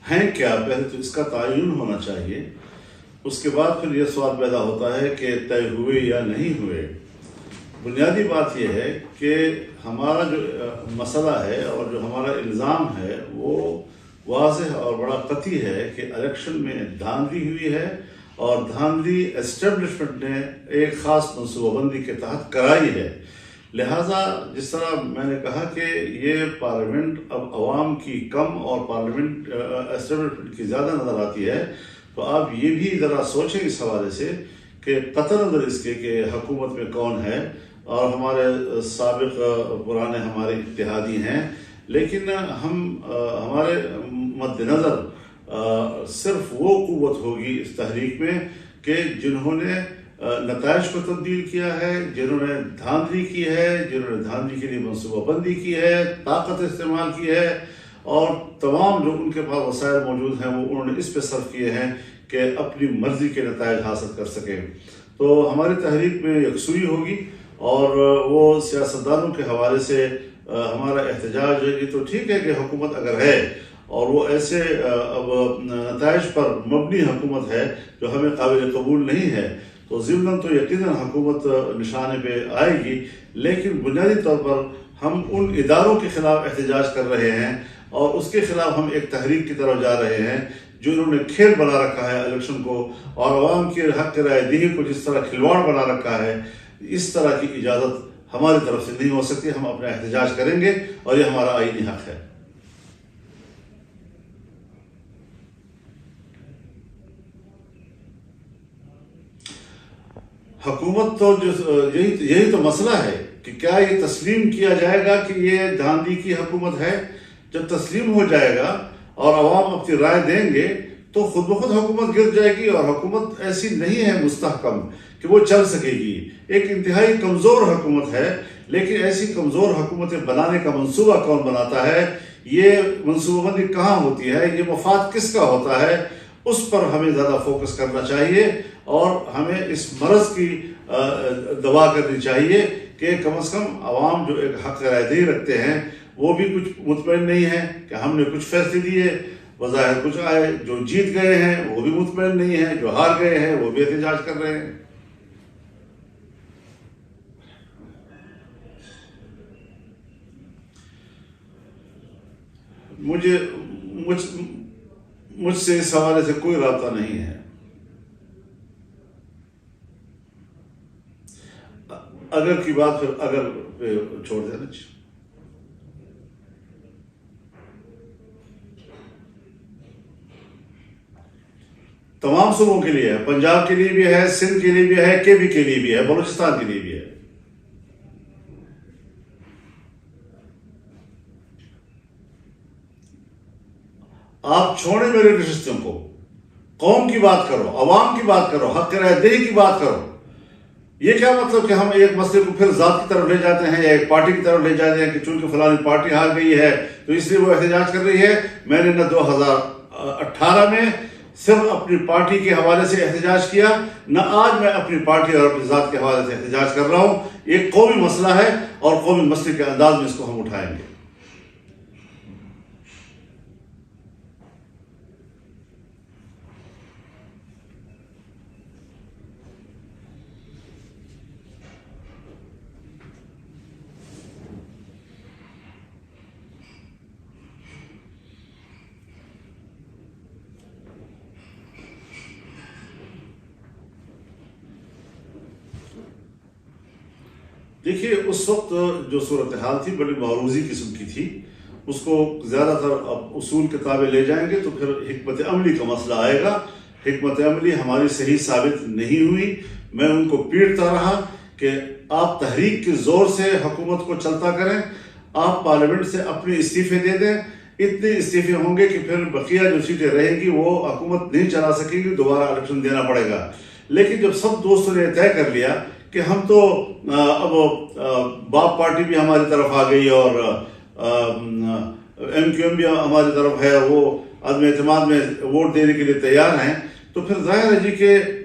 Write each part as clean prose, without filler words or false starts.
ہیں کیا، پہلے تو اس کا تعین ہونا چاہیے. اس کے بعد پھر یہ سوال پیدا ہوتا ہے کہ طے ہوئے یا نہیں ہوئے. بنیادی بات یہ ہے کہ ہمارا جو مسئلہ ہے اور جو ہمارا الزام ہے وہ واضح اور بڑا قطعی ہے کہ الیکشن میں دھاندلی ہوئی ہے، اور دھاندلی اسٹیبلشمنٹ نے ایک خاص منصوبہ بندی کے تحت کرائی ہے. لہٰذا جس طرح میں نے کہا کہ یہ پارلیمنٹ اب عوام کی کم اور پارلیمنٹ اسٹیبلشمنٹ کی زیادہ نظر آتی ہے، تو آپ یہ بھی ذرا سوچیں اس حوالے سے کہ قطع نظر اس کے کہ حکومت میں کون ہے، اور ہمارے سابق پرانے ہمارے اتحادی ہیں، لیکن ہمارے مد نظر صرف وہ قوت ہوگی اس تحریک میں کہ جنہوں نے نتائج کو تبدیل کیا ہے، جنہوں نے دھاندلی کی ہے، جنہوں نے دھاندلی کے لیے منصوبہ بندی کی ہے، طاقت استعمال کی ہے، اور تمام جو ان کے پاس وسائل موجود ہیں وہ انہوں نے اس پہ صرف کیے ہیں کہ اپنی مرضی کے نتائج حاصل کر سکیں. تو ہماری تحریک میں یکسوئی ہوگی، اور وہ سیاستدانوں کے حوالے سے ہمارا احتجاج یہ تو ٹھیک ہے کہ حکومت اگر ہے اور وہ ایسے اب نتائج پر مبنی حکومت ہے جو ہمیں قابل قبول نہیں ہے، تو ضمناً تو یقیناً حکومت نشانے پہ آئے گی. لیکن بنیادی طور پر ہم ان اداروں کے خلاف احتجاج کر رہے ہیں، اور اس کے خلاف ہم ایک تحریک کی طرف جا رہے ہیں جنہوں نے کھیل بنا رکھا ہے الیکشن کو، اور عوام کی حق رائے دہی کو جس طرح کھلواڑ بنا رکھا ہے. اس طرح کی اجازت ہماری طرف سے نہیں ہو سکتی. ہم اپنا احتجاج کریں گے، اور یہ ہمارا آئینی حق ہے. حکومت تو یہی تو مسئلہ ہے کہ کیا یہ تسلیم کیا جائے گا کہ یہ دھاندلی کی حکومت ہے. جب تسلیم ہو جائے گا اور عوام اپنی رائے دیں گے تو خود بخود حکومت گر جائے گی. اور حکومت ایسی نہیں ہے مستحکم کہ وہ چل سکے گی. ایک انتہائی کمزور حکومت ہے، لیکن ایسی کمزور حکومتیں بنانے کا منصوبہ کون بناتا ہے، یہ منصوبہ بندی کہاں ہوتی ہے، یہ مفاد کس کا ہوتا ہے، اس پر ہمیں زیادہ فوکس کرنا چاہیے. اور ہمیں اس مرض کی دوا کرنی چاہیے کہ کم از کم عوام جو ایک حق رائے دہی رکھتے ہیں وہ بھی کچھ مطمئن نہیں ہے کہ ہم نے کچھ فیصلے دیے، بظاہر کچھ آئے. جو جیت گئے ہیں وہ بھی مطمئن نہیں ہیں، جو ہار گئے ہیں وہ بھی احتجاج کر رہے ہیں. مجھ سے اس حوالے سے کوئی رابطہ نہیں ہے. اگر کی بات پھر اگر چھوڑ دینا. تمام صوبوں کے لیے ہے، پنجاب کے لیے بھی ہے، سندھ کے لیے بھی ہے، کے بی کے لیے بھی ہے، بلوچستان کے لیے بھی ہے. آپ چھوڑیں میرے نشستوں کو، قوم کی بات کرو، عوام کی بات کرو، حق رائے دہی کی بات کرو. یہ کیا مطلب کہ ہم ایک مسئلے کو پھر ذات کی طرف لے جاتے ہیں یا ایک پارٹی کی طرف لے جاتے ہیں کہ چونکہ فلانی پارٹی ہار گئی ہے تو اس لیے وہ احتجاج کر رہی ہے. میں نے نہ 2018 میں صرف اپنی پارٹی کے حوالے سے احتجاج کیا، نہ آج میں اپنی پارٹی اور اپنی ذات کے حوالے سے احتجاج کر رہا ہوں. یہ قومی مسئلہ ہے، اور قومی مسئلے کے انداز میں اس کو ہم اٹھائیں گے. دیکھیے، اس وقت جو صورتحال تھی بڑی معروضی قسم کی تھی. اس کو زیادہ تر اب اصول کتابیں لے جائیں گے تو پھر حکمت عملی کا مسئلہ آئے گا. حکمت عملی ہماری صحیح ثابت نہیں ہوئی. میں ان کو پیٹتا رہا کہ آپ تحریک کے زور سے حکومت کو چلتا کریں، آپ پارلیمنٹ سے اپنے استعفے دے دیں. اتنے استعفے ہوں گے کہ پھر بقیہ جو سیٹیں رہیں گی وہ حکومت نہیں چلا سکے گی، دوبارہ الیکشن دینا پڑے گا. لیکن جب سب دوستوں نے طے کر لیا کہ ہم تو اب باپ پارٹی بھی ہماری طرف آ گئی اور ایم کیو ایم بھی ہماری طرف ہے، وہ عدم اعتماد میں ووٹ دینے کے لیے تیار ہیں، تو پھر ظاہر ہے جی کہ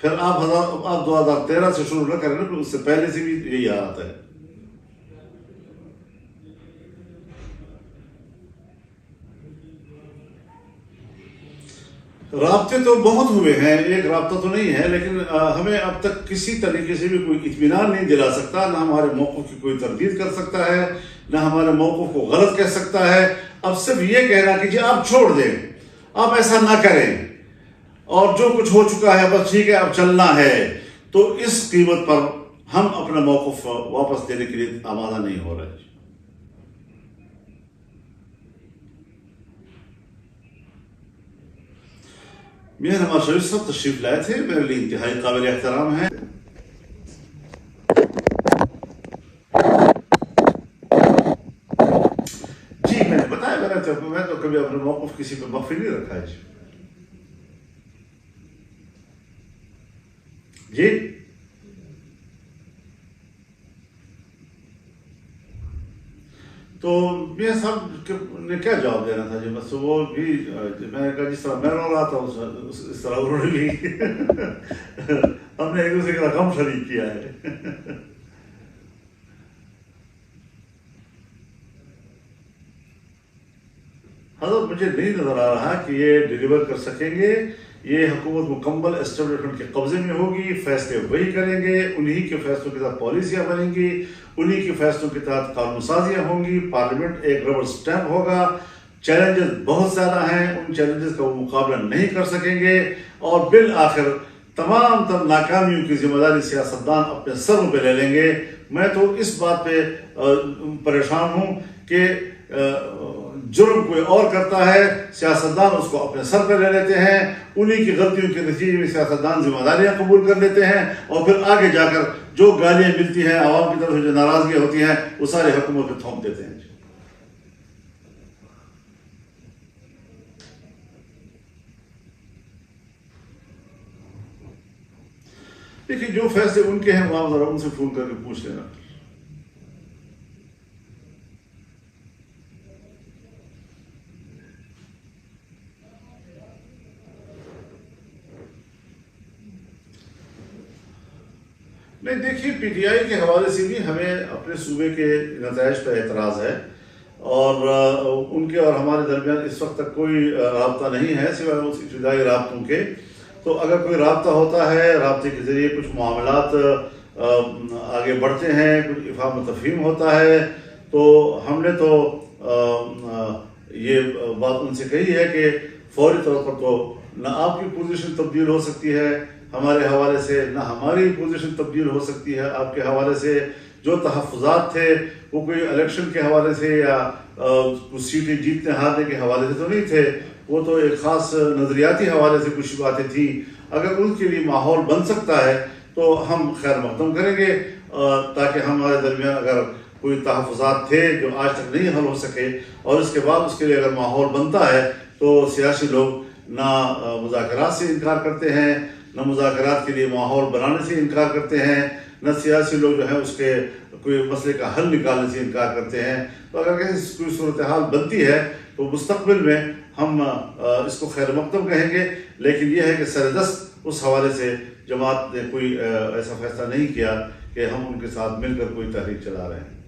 پھر آپ 2013 سے شروع نہ کریں نا، اس سے پہلے سے بھی یہی حالت ہے۔ رابطے تو بہت ہوئے ہیں، ایک رابطہ تو نہیں ہے، لیکن ہمیں اب تک کسی طریقے سے بھی کوئی اطمینان نہیں دلا سکتا، نہ ہمارے موقف کی کوئی تردید کر سکتا ہے، نہ ہمارے موقف کو غلط کہہ سکتا ہے۔ اب صرف یہ کہنا کہ جی آپ چھوڑ دیں، آپ ایسا نہ کریں، اور جو کچھ ہو چکا ہے بس ٹھیک ہے اب چلنا ہے، تو اس قیمت پر ہم اپنا موقف واپس دینے کے لیے آمادہ نہیں ہو رہے۔ میاں نواز شریف صاحب تشریف لائے تھے، میرے لیے انتہائی قابل احترام ہے۔ جی میں نے بتایا، میں تو کبھی اپنے موقف کسی پہ مخفی نہیں رکھا ہے۔ جی تو میاں صاحب نے کیا جواب دینا تھا؟ جی بس وہ بھی میں نے کہا جس طرح میں رو رہا تھا اس طرح انہوں نے بھی ہم نے ایک دوسرے کا غم شریک کیا ہے۔ حضرت مجھے نہیں نظر آ رہا کہ یہ ڈیلیور کر سکیں گے۔ یہ حکومت مکمل اسٹیبلشمنٹ کے قبضے میں ہوگی، فیصلے وہی کریں گے، انہی کے فیصلوں کے تحت پالیسیاں بنیں گی، انہی کے فیصلوں کے تحت قانون سازیاں ہوں گی، پارلیمنٹ ایک ربر سٹیمپ ہوگا۔ چیلنجز بہت زیادہ ہیں، ان چیلنجز کا وہ مقابلہ نہیں کر سکیں گے، اور بالآخر تمام تر ناکامیوں کی ذمہ داری سیاستدان اپنے سروں پہ لے لیں گے۔ میں تو اس بات پہ پریشان ہوں کہ جرم کوئی اور کرتا ہے، سیاستدان اس کو اپنے سر پہ لے لیتے ہیں، انہی کی غلطیوں کے نتیجے میں سیاستدان ذمہ داریاں قبول کر لیتے ہیں، اور پھر آگے جا کر جو گالیاں ملتی ہیں، عوام کی طرف سے جو ناراضگیاں ہوتی ہیں، وہ سارے حکومت پہ تھوپ دیتے ہیں۔ دیکھیے جو فیصلے ان کے ہیں وہ آپ ذرا ان سے فون کر کے پوچھ لینا۔ نہیں دیکھیے، پی ٹی آئی کے حوالے سے بھی ہمیں اپنے صوبے کے نتائج پر اعتراض ہے، اور ان کے اور ہمارے درمیان اس وقت تک کوئی رابطہ نہیں ہے سوائے اس ابتدائی رابطوں کے۔ تو اگر کوئی رابطہ ہوتا ہے، رابطے کے ذریعے کچھ معاملات آگے بڑھتے ہیں، کچھ افہام و تفہیم ہوتا ہے، تو ہم نے تو یہ بات ان سے کہی ہے کہ فوری طور پر تو نہ آپ کی پوزیشن تبدیل ہو سکتی ہے ہمارے حوالے سے، نہ ہماری پوزیشن تبدیل ہو سکتی ہے آپ کے حوالے سے۔ جو تحفظات تھے وہ کوئی الیکشن کے حوالے سے یا کچھ سیٹیں جیتنے ہارنے کے حوالے سے تو نہیں تھے، وہ تو ایک خاص نظریاتی حوالے سے کچھ باتیں تھیں۔ اگر ان کے لیے ماحول بن سکتا ہے تو ہم خیر مقدم کریں گے، تاکہ ہمارے درمیان اگر کوئی تحفظات تھے جو آج تک نہیں حل ہو سکے، اور اس کے بعد اس کے لیے اگر ماحول بنتا ہے تو سیاسی لوگ نہ مذاکرات سے انکار کرتے ہیں، نہ مذاکرات کے لیے ماحول بنانے سے انکار کرتے ہیں، نہ سیاسی لوگ جو ہے اس کے کوئی مسئلے کا حل نکالنے سے انکار کرتے ہیں۔ تو اگر کہیں کوئی صورتحال بنتی ہے تو مستقبل میں ہم اس کو خیر مقدم کہیں گے، لیکن یہ ہے کہ سردست اس حوالے سے جماعت نے کوئی ایسا فیصلہ نہیں کیا کہ ہم ان کے ساتھ مل کر کوئی تحریک چلا رہے ہیں۔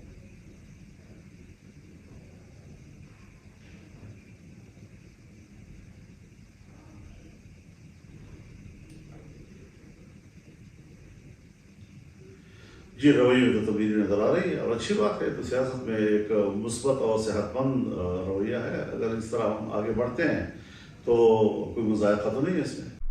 جی رویے میں تو تبدیلی نظر آ رہی ہے، اور اچھی بات ہے، تو سیاست میں ایک مثبت اور صحت مند رویہ ہے۔ اگر اس طرح ہم آگے بڑھتے ہیں تو کوئی مذائقہ تو نہیں ہے اس میں۔